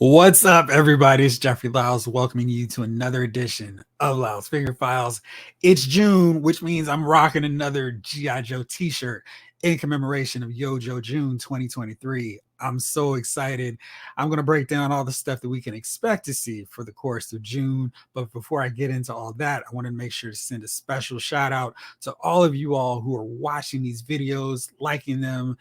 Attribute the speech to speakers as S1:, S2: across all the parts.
S1: What's up, everybody? It's Jeffrey Lyles welcoming you to another edition of Lyles Figure Files. It's June, which means I'm rocking another G.I. Joe t-shirt in commemoration of Yo-Joe June 2023. I'm so excited. I'm going to break down all the stuff that we can expect to see for the course of June. But before I get into all that, I want to make sure to send a special shout out to all of you all who are watching these videos, liking them,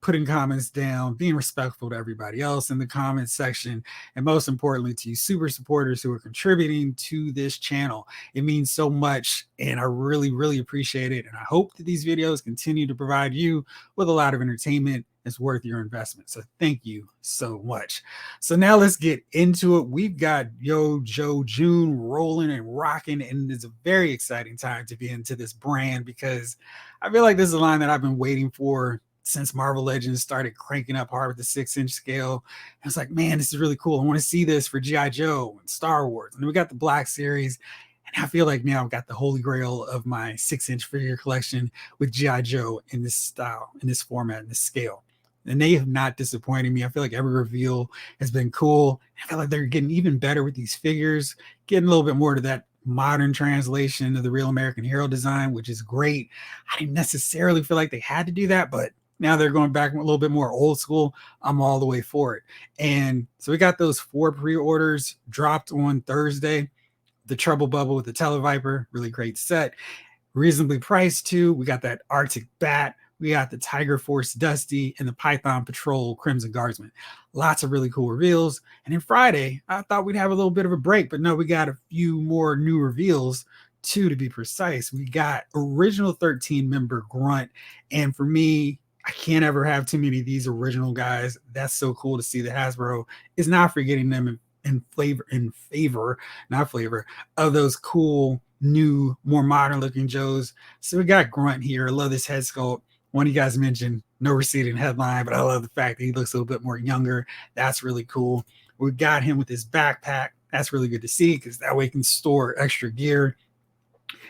S1: putting comments down, being respectful to everybody else in the comments section, and most importantly to you super supporters who are contributing to this channel. It means so much, and I really appreciate it. And I hope that these videos continue to provide you with a lot of entertainment. It's worth your investment. So thank you so much. So now let's get into it. We've got Yo-Joe June rolling and rocking, and it's a very exciting time to be into this brand because I feel like this is a line that I've been waiting for since Marvel Legends started cranking up hard with the 6-inch scale. I was like, man, this is really cool. I want to see this for G.I. Joe and Star Wars. And then we got the Black Series. And I feel like now I've got the holy grail of my 6-inch figure collection with G.I. Joe in this style, in this format, in this scale. And they have not disappointed me. I feel like every reveal has been cool. I feel like they're getting even better with these figures, getting a little bit more to that modern translation of the real American hero design, which is great. I didn't necessarily feel like they had to do that, but now they're going back a little bit more old school. I'm all the way for it. And so we got those 4 pre-orders dropped on Thursday. The Trouble Bubble with the Televiper, really great set. Reasonably priced too. We got that Arctic Bat. We got the Tiger Force Dusty and the Python Patrol Crimson Guardsman. Lots of really cool reveals. And then Friday, I thought we'd have a little bit of a break, but no, we got a few more new reveals. 2 to be precise. We got original 13 member Grunt. And for me, I can't ever have too many of these original guys. That's so cool to see that Hasbro is not forgetting them in favor of those cool, new, more modern looking Joes. So we got Grunt here. I love this head sculpt. One of you guys mentioned no receding headline, but I love the fact that he looks a little bit more younger. That's really cool. We got him with his backpack. That's really good to see because that way he can store extra gear.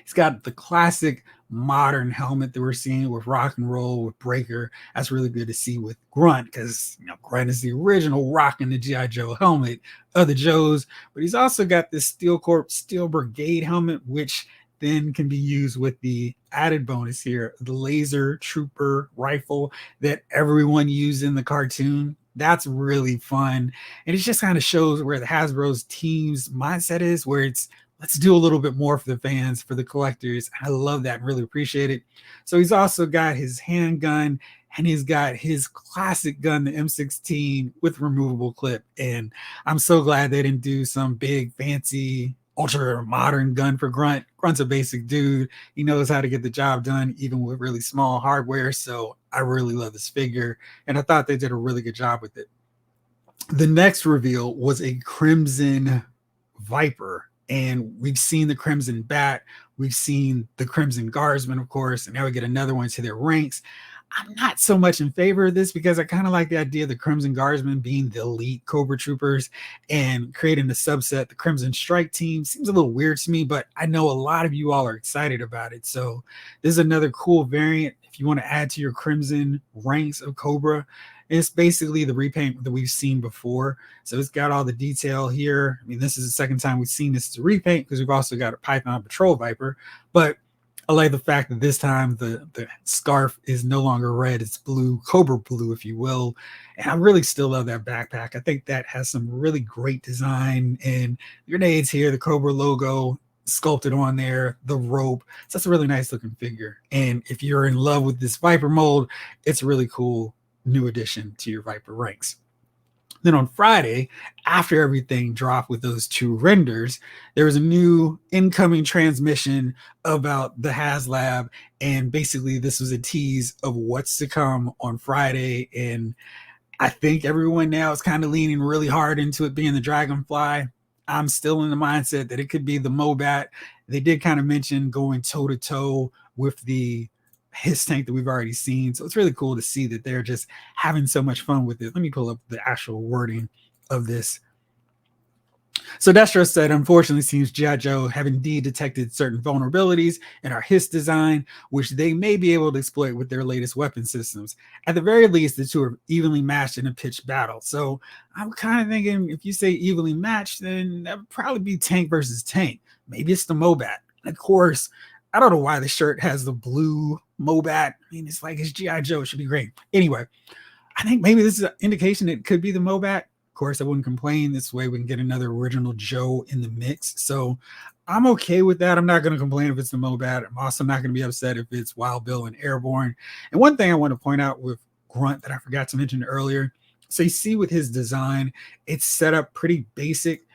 S1: He's got the classic modern helmet that we're seeing with Rock and Roll, with Breaker. That's really good to see with Grunt because Grunt is the original rocking the G.I. Joe helmet of the Joes. But he's also got this Steel Corp Steel Brigade helmet, which then can be used with the added bonus here, the laser trooper rifle that everyone used in the cartoon. That's really fun. And it just kind of shows where the Hasbro's team's mindset is, where it's let's do a little bit more for the fans, for the collectors. I love that and really appreciate it. So he's also got his handgun and he's got his classic gun, the M16 with removable clip. And I'm so glad they didn't do some big fancy ultra modern gun for Grunt. Grunt's a basic dude. He knows how to get the job done, even with really small hardware. So I really love this figure. And I thought they did a really good job with it. The next reveal was a Crimson Viper. And we've seen the Crimson Bat. We've seen the Crimson Guardsman, of course. And now we get another one to their ranks. I'm not so much in favor of this because I kind of like the idea of the Crimson Guardsmen being the elite Cobra troopers and creating the subset, the Crimson Strike team. Seems a little weird to me, but I know a lot of you all are excited about it. So this is another cool variant. If you want to add to your Crimson ranks of Cobra, it's basically the repaint that we've seen before. So it's got all the detail here. I mean, this is the second time we've seen this as a repaint because we've also got a Python Patrol Viper. But I like the fact that this time the scarf is no longer red. It's blue, Cobra blue, if you will. And I really still love that backpack. I think that has some really great design. And grenades here, the Cobra logo sculpted on there, the rope. So that's a really nice looking figure. And if you're in love with this Viper mold, it's really cool. New addition to your Viper ranks. Then on Friday, after everything dropped with those 2 renders, there was a new incoming transmission about the HasLab. And basically, this was a tease of what's to come on Friday. And I think everyone now is kind of leaning really hard into it being the Dragonfly. I'm still in the mindset that it could be the Mobat. They did kind of mention going toe-to-toe with the his tank that we've already seen. So it's really cool to see that they're just having so much fun with it. Let me pull up the actual wording of this. So Destro said, unfortunately, seems G.I. Joe have indeed detected certain vulnerabilities in our HISS design, which they may be able to exploit with their latest weapon systems. At the very least, the two are evenly matched in a pitched battle. So I'm kind of thinking if you say evenly matched, then that would probably be tank versus tank. Maybe it's the Mobat. And of course, I don't know why the shirt has the blue Mobat. I mean, it's like it's G.I. Joe. It should be great. Anyway, I think maybe this is an indication it could be the Mobat. Of course, I wouldn't complain. This way we can get another original Joe in the mix. So I'm okay with that. I'm not going to complain if it's the Mobat. I'm also not going to be upset if it's Wild Bill and Airborne. And one thing I want to point out with Grunt that I forgot to mention earlier. So you see with his design, it's set up pretty basic.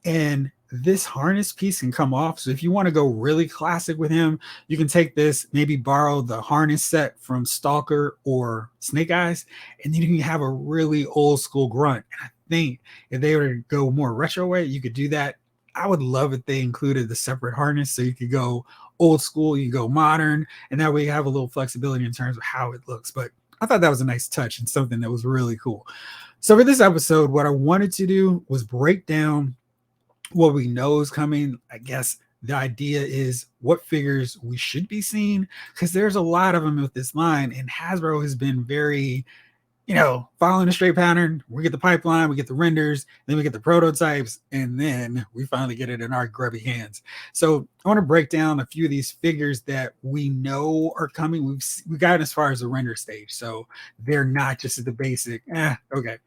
S1: And this harness piece can come off. So if you want to go really classic with him, you can take this, maybe borrow the harness set from Stalker or Snake Eyes, and then you can have a really old school Grunt. And I think if they were to go more retro way, you could do that. I would love if they included the separate harness so you could go old school, you go modern, and that way you have a little flexibility in terms of how it looks. But I thought that was a nice touch and something that was really cool. So for this episode, what I wanted to do was break down what we know is coming. I guess the idea is what figures we should be seeing, because there's a lot of them with this line, and Hasbro has been very, following a straight pattern. We get the pipeline, we get the renders, then we get the prototypes, and then we finally get it in our grubby hands. So I want to break down a few of these figures that we know are coming. We've gotten as far as the render stage, so they're not just at the basic. Okay.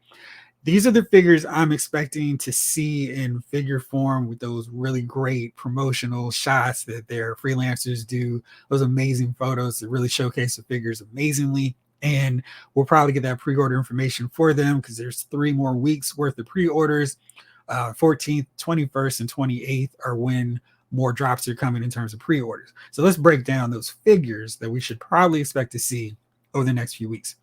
S1: These are the figures I'm expecting to see in figure form with those really great promotional shots that their freelancers do, those amazing photos that really showcase the figures amazingly. And we'll probably get that pre-order information for them because there's 3 more weeks worth of pre-orders. 14th, 21st, and 28th are when more drops are coming in terms of pre-orders. So let's break down those figures that we should probably expect to see over the next few weeks.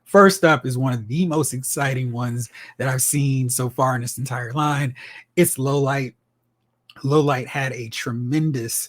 S1: First up is one of the most exciting ones that I've seen so far in this entire line. It's Lowlight. Lowlight had a tremendous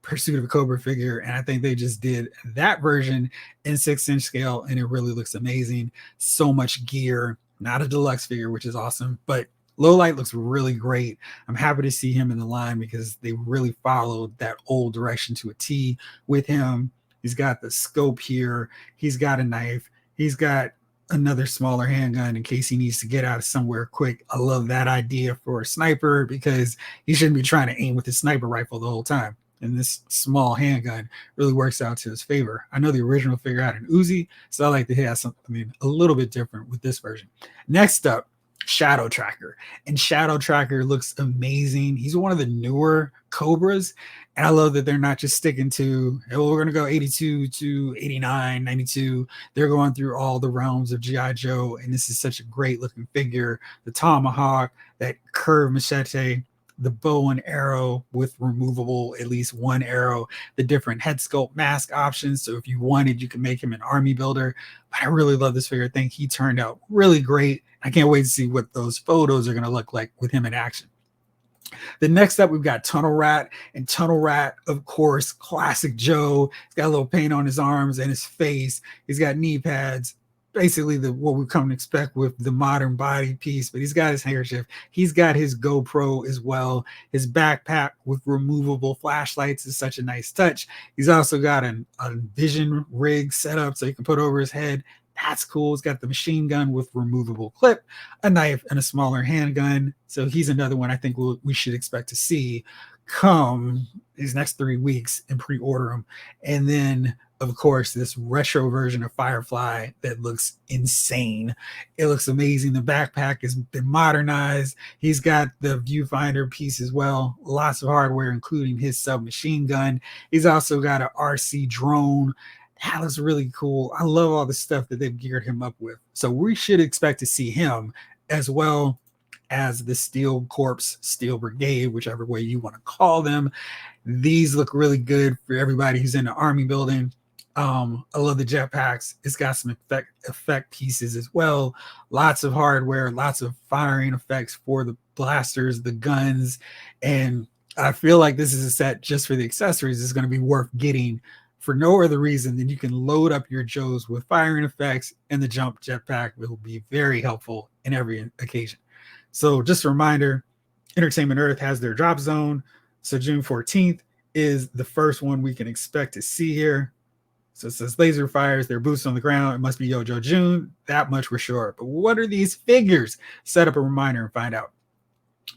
S1: Pursuit of a Cobra figure, and I think they just did that version in 6-inch scale, and it really looks amazing. So much gear, not a deluxe figure, which is awesome, but Lowlight looks really great. I'm happy to see him in the line because they really followed that old direction to a T with him. He's got the scope here. He's got a knife. He's got another smaller handgun in case he needs to get out of somewhere quick. I love that idea for a sniper because he shouldn't be trying to aim with his sniper rifle the whole time. And this small handgun really works out to his favor. I know the original figure had an Uzi, so I like to have something a little bit different with this version. Next up, Shadow Tracker. And Shadow Tracker looks amazing. He's one of the newer Cobras. And I love that they're not just sticking to, we're going to go 82 to 89, 92. They're going through all the realms of G.I. Joe. And this is such a great looking figure. The tomahawk, that curved machete, the bow and arrow with removable, at least one arrow, the different head sculpt mask options. So if you wanted, you could make him an army builder. But I really love this figure. I think he turned out really great. I can't wait to see what those photos are going to look like with him in action. The next up, we've got Tunnel Rat. And Tunnel Rat, of course, classic Joe. He's got a little paint on his arms and his face. He's got knee pads. Basically what we come to expect with the modern body piece, but he's got his handkerchief. He's got his GoPro as well. His backpack with removable flashlights is such a nice touch. He's also got a vision rig set up so he can put over his head. That's cool. He's got the machine gun with removable clip, a knife, and a smaller handgun. So he's another one I think we should expect to see come these next 3 weeks and pre-order them. And then, of course, this retro version of Firefly that looks insane. It looks amazing. The backpack has been modernized. He's got the viewfinder piece as well. Lots of hardware, including his submachine gun. He's also got an RC drone. That looks really cool. I love all the stuff that they've geared him up with. So we should expect to see him as well as the Steel Corps, Steel Brigade, whichever way you want to call them. These look really good for everybody who's in the army building. I love the jetpacks. It's got some effect pieces as well. Lots of hardware, lots of firing effects for the blasters, the guns. And I feel like this is a set just for the accessories. It's going to be worth getting for no other reason than you can load up your Joes with firing effects, and the jump jetpack will be very helpful in every occasion. So just a reminder, Entertainment Earth has their drop zone. So June 14th is the first one we can expect to see here. So it says laser fires, their boots on the ground. It must be Yojo June. That much we're sure. But what are these figures? Set up a reminder and find out.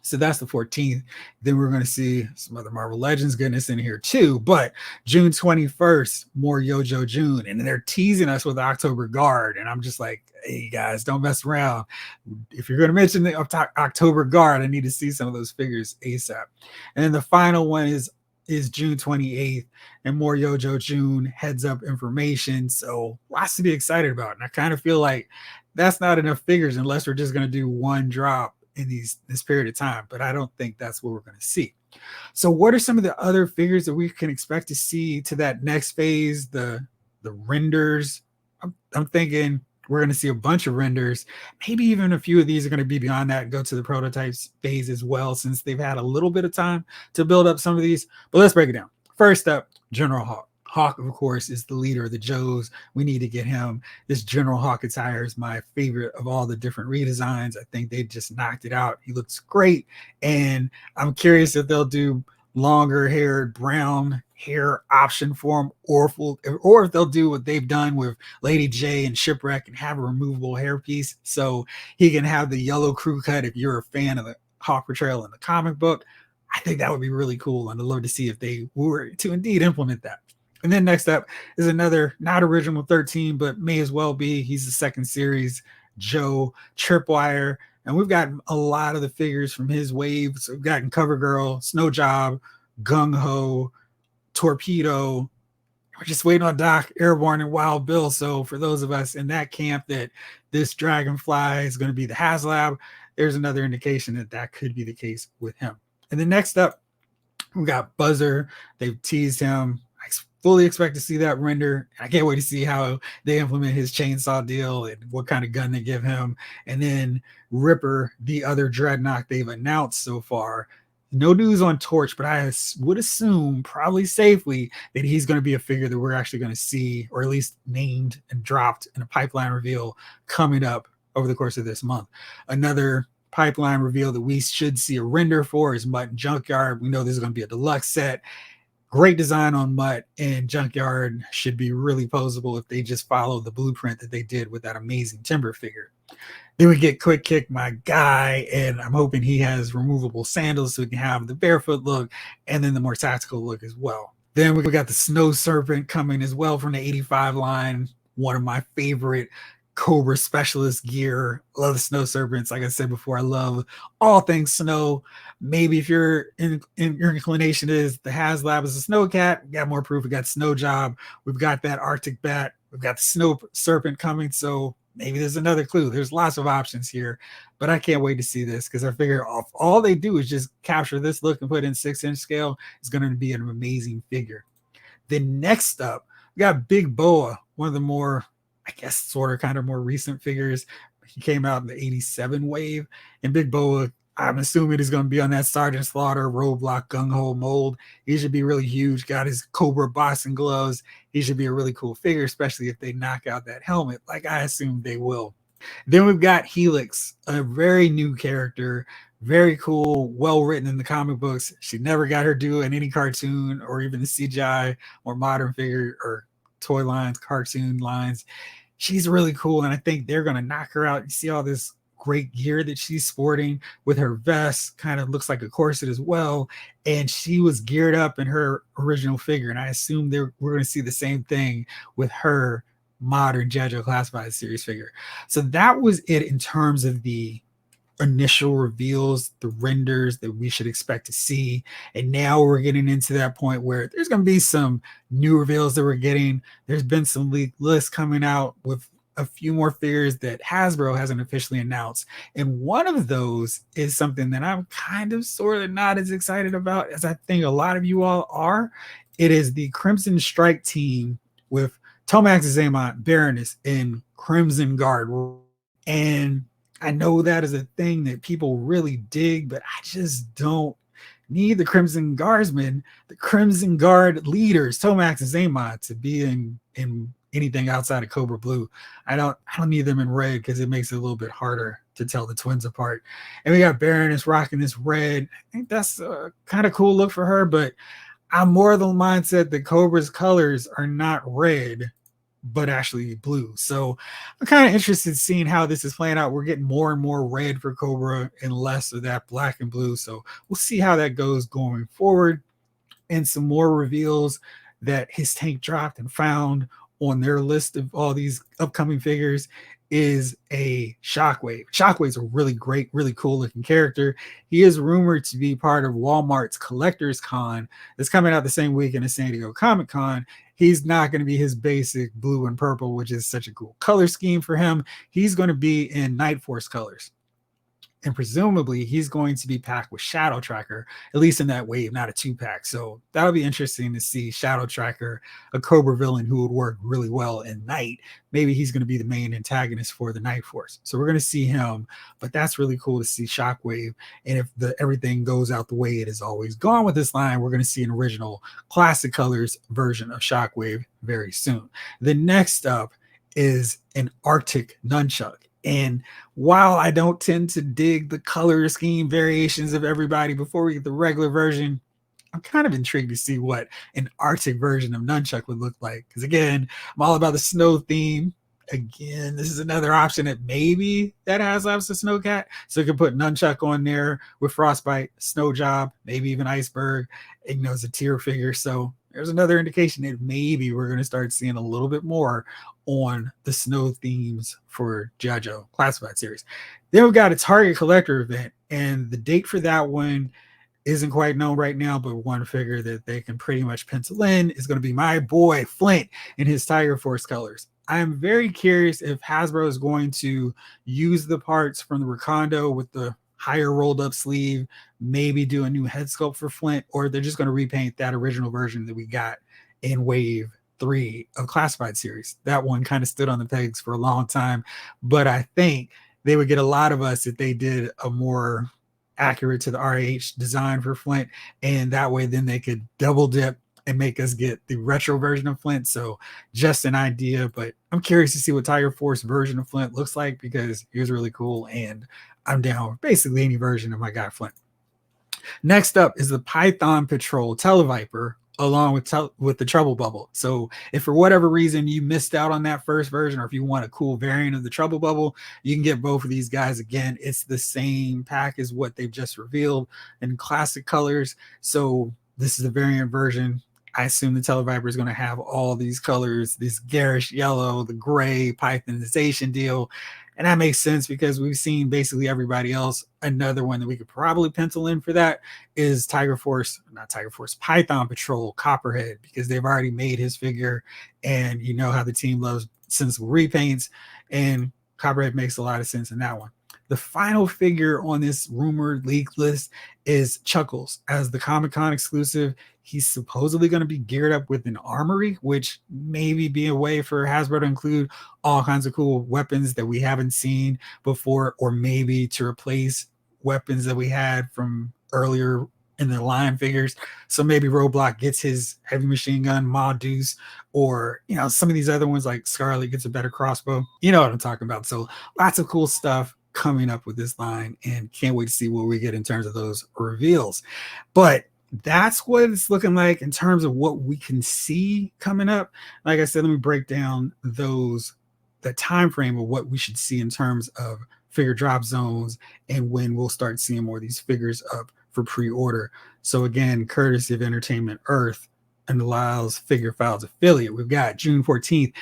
S1: So that's the 14th. Then we're going to see some other Marvel Legends goodness in here too. But June 21st, more Yojo June. And they're teasing us with October Guard. And I'm just like, hey guys, don't mess around. If you're going to mention the October Guard, I need to see some of those figures ASAP. And then the final one is June 28th, and more Yojo June heads up information. So lots to be excited about. And I kind of feel like that's not enough figures unless we're just going to do one drop in this period of time. But I don't think that's what we're going to see. So what are some of the other figures that we can expect to see to that next phase? The renders. I'm thinking we're going to see a bunch of renders. Maybe even a few of these are going to be beyond that and go to the prototypes phase as well, since they've had a little bit of time to build up some of these. But let's break it down. First up, General Hawk. Hawk, of course, is the leader of the Joes. We need to get him. This General Hawk attire is my favorite of all the different redesigns. I think they just knocked it out. He looks great. And I'm curious if they'll do longer haired brown hair option for him, or if they'll do what they've done with Lady J and Shipwreck and have a removable hairpiece so he can have the yellow crew cut if you're a fan of the Hawk portrayal in the comic book. I think that would be really cool, and I'd love to see if they were to indeed implement that. And then next up is another not original 13, but may as well be. He's the second series, Joe Tripwire. And we've got a lot of the figures from his wave. So we've gotten Cover Girl, Snow Job, Gung Ho, Torpedo. We're just waiting on Doc, Airborne, and Wild Bill. So for those of us in that camp that this Dragonfly is going to be the HasLab, there's another indication that that could be the case with him. And then next up, we got Buzzer. They've teased him. I fully expect to see that render. I can't wait to see how they implement his chainsaw deal and what kind of gun they give him. And then Ripper, the other Dreadnought they've announced so far. No news on Torch, but I would assume probably safely that he's going to be a figure that we're actually going to see, or at least named and dropped in a pipeline reveal coming up over the course of this month. Another pipeline reveal that we should see a render for is Mutt and Junkyard. We know this is going to be a deluxe set. Great design on Mutt, and Junkyard should be really posable if they just follow the blueprint that they did with that amazing Timber figure. Then we get Quick Kick, my guy, and I'm hoping he has removable sandals so we can have the barefoot look and then the more tactical look as well. Then we got the Snow Serpent coming as well from the 85 line, one of my favorite Cobra specialist gear. Love the Snow Serpents. Like I said before, I love all things snow. Maybe if your inclination is the HasLab is a snow cat, we got more proof. We got Snow Job. We've got that Arctic Bat. We've got the Snow Serpent coming. So maybe there's another clue. There's lots of options here, but I can't wait to see this because I figure if all they do is just capture this look and put it in 6-inch scale, it's going to be an amazing figure. Then next up, we got Big Boa, one of the more, I guess, sort of kind of more recent figures. He came out in the 87 wave, and Big Boa, I'm assuming he's going to be on that Sergeant Slaughter, Roadblock, Gung Ho mold. He should be really huge. Got his Cobra boxing gloves. He should be a really cool figure, especially if they knock out that helmet, like I assume they will. Then we've got Helix, a very new character, very cool, well written in the comic books. She never got her due in any cartoon or even the CGI or modern figure or toy lines, cartoon lines. She's really cool, and I think they're going to knock her out. You see all this great gear that she's sporting with her vest, kind of looks like a corset as well, and she was geared up in her original figure, and I assume we're going to see the same thing with her modern G.I. Joe Classified series figure. So that was it in terms of the initial reveals, the renders that we should expect to see. And now we're getting into that point where there's going to be some new reveals that we're getting. There's been some leaked lists coming out with a few more figures that Hasbro hasn't officially announced. And one of those is something that I'm kind of sort of not as excited about as I think a lot of you all are. It is the Crimson Strike team with Tomax Xamot, Baroness, and Crimson Guard. And I know that is a thing that people really dig, but I just don't need the Crimson Guardsmen, the Crimson Guard leaders, Tomax and Xamot, to be in anything outside of Cobra Blue. I don't need them in red because it makes it a little bit harder to tell the twins apart. And we got Baroness rocking this red. I think that's a kind of cool look for her, but I'm more of the mindset that Cobra's colors are not red, but actually blue. So I'm kind of interested in seeing how this is playing out. We're getting more and more red for Cobra and less of that black and blue. So we'll see how that goes going forward. And some more reveals that his tank dropped and found on their list of all these upcoming figures is a Shockwave. Shockwave's a really great, really cool looking character. He is rumored to be part of Walmart's Collectors Con that's coming out the same weekend as San Diego Comic Con. He's not going to be his basic blue and purple, which is such a cool color scheme for him. He's going to be in Night Force colors. And presumably he's going to be packed with Shadow Tracker, at least in that wave, not a 2-pack. So that'll be interesting to see Shadow Tracker, a Cobra villain who would work really well in Night. Maybe he's going to be the main antagonist for the Night Force. So we're going to see him, but that's really cool to see Shockwave. And if everything goes out the way it has always gone with this line, we're going to see an original classic colors version of Shockwave very soon. The next up is an Arctic Nunchuck. And while I don't tend to dig the color scheme variations of everybody before we get the regular version, I'm kind of intrigued to see what an Arctic version of Nunchuck would look like. Because again, I'm all about the snow theme. Again, this is another option that maybe that HasLab's a Snowcat. So you can put Nunchuck on there with Frostbite, Snow Job, maybe even Iceberg, and, as a tier figure. So there's another indication that maybe we're going to start seeing a little bit more on the snow themes for G.I. Joe Classified series. Then we've got a Target Collector event, and the date for that one isn't quite known right now, but one figure that they can pretty much pencil in is going to be my boy Flint in his Tiger Force colors. I'm very curious if Hasbro is going to use the parts from the Recondo with the higher rolled up sleeve, maybe do a new head sculpt for Flint, or they're just going to repaint that original version that we got in Wave 3 of Classified series. That one kind of stood on the pegs for a long time, but I think they would get a lot of us if they did a more accurate to the RH design for Flint, and that way then they could double dip and make us get the retro version of Flint. So just an idea, but I'm curious to see what Tiger Force version of Flint looks like, because he was really cool, and I'm down with basically any version of my guy Flint. Next up is the Python Patrol Televiper, along with the Trouble Bubble. So if for whatever reason you missed out on that first version, or if you want a cool variant of the Trouble Bubble, you can get both of these guys. Again, it's the same pack as what they've just revealed in classic colors. So this is a variant version. I assume the Televiper is going to have all these colors, this garish yellow, the gray Pythonization deal. And that makes sense because we've seen basically everybody else. Another one that we could probably pencil in for that is Python Patrol Copperhead, because they've already made his figure, and you know how the team loves sensible repaints, and Copperhead makes a lot of sense in that one. The final figure on this rumored leak list is Chuckles as the Comic-Con exclusive. He's supposedly going to be geared up with an armory, which maybe be a way for Hasbro to include all kinds of cool weapons that we haven't seen before, or maybe to replace weapons that we had from earlier in the line figures. So maybe Roadblock gets his heavy machine gun, Ma Deuce, or some of these other ones like Scarlet gets a better crossbow. You know what I'm talking about. So lots of cool stuff coming up with this line, and can't wait to see what we get in terms of those reveals. But that's what it's looking like in terms of what we can see coming up. Like I said, let me break down the time frame of what we should see in terms of figure drop zones and when we'll start seeing more of these figures up for pre-order. So again, courtesy of Entertainment Earth and the Lyle's Figure Files affiliate, we've got June 14th,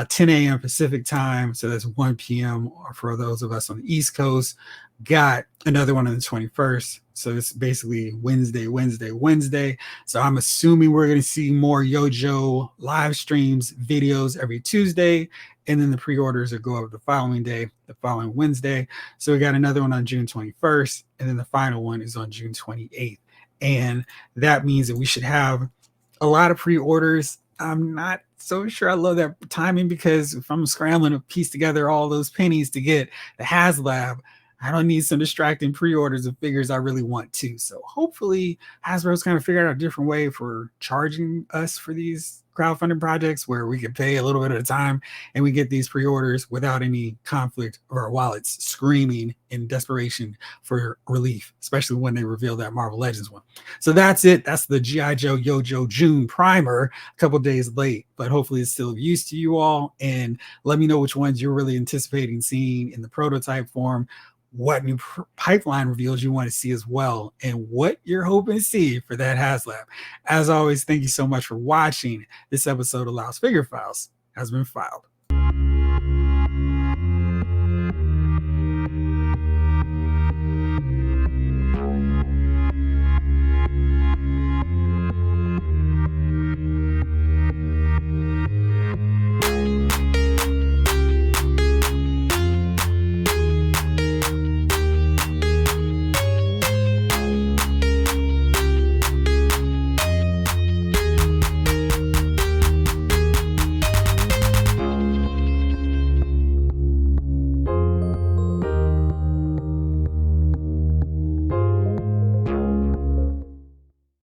S1: 10 a.m. Pacific time. So that's 1 p.m. for those of us on the East Coast. Got another one on the 21st. So it's basically Wednesday. So I'm assuming we're going to see more Yojo live streams, videos every Tuesday. And then the pre-orders will go up the following day, the following Wednesday. So we got another one on June 21st. And then the final one is on June 28th. And that means that we should have a lot of pre-orders. I'm not so sure I love that timing, because if I'm scrambling to piece together all those pennies to get the HasLab, I don't need some distracting pre-orders of figures I really want to. So hopefully Hasbro's kind of figured out a different way for charging us for these crowdfunding projects where we can pay a little bit at a time and we get these pre-orders without any conflict of our wallets screaming in desperation for relief, especially when they reveal that Marvel Legends one. So that's it. That's the G.I. Joe Yojo June primer, a couple days late, but hopefully it's still of use to you all. And let me know which ones you're really anticipating seeing in the prototype form, what new pipeline reveals you want to see as well, and what you're hoping to see for that HasLab. As always, thank you so much for watching. This episode of Loud's Figure Files has been filed.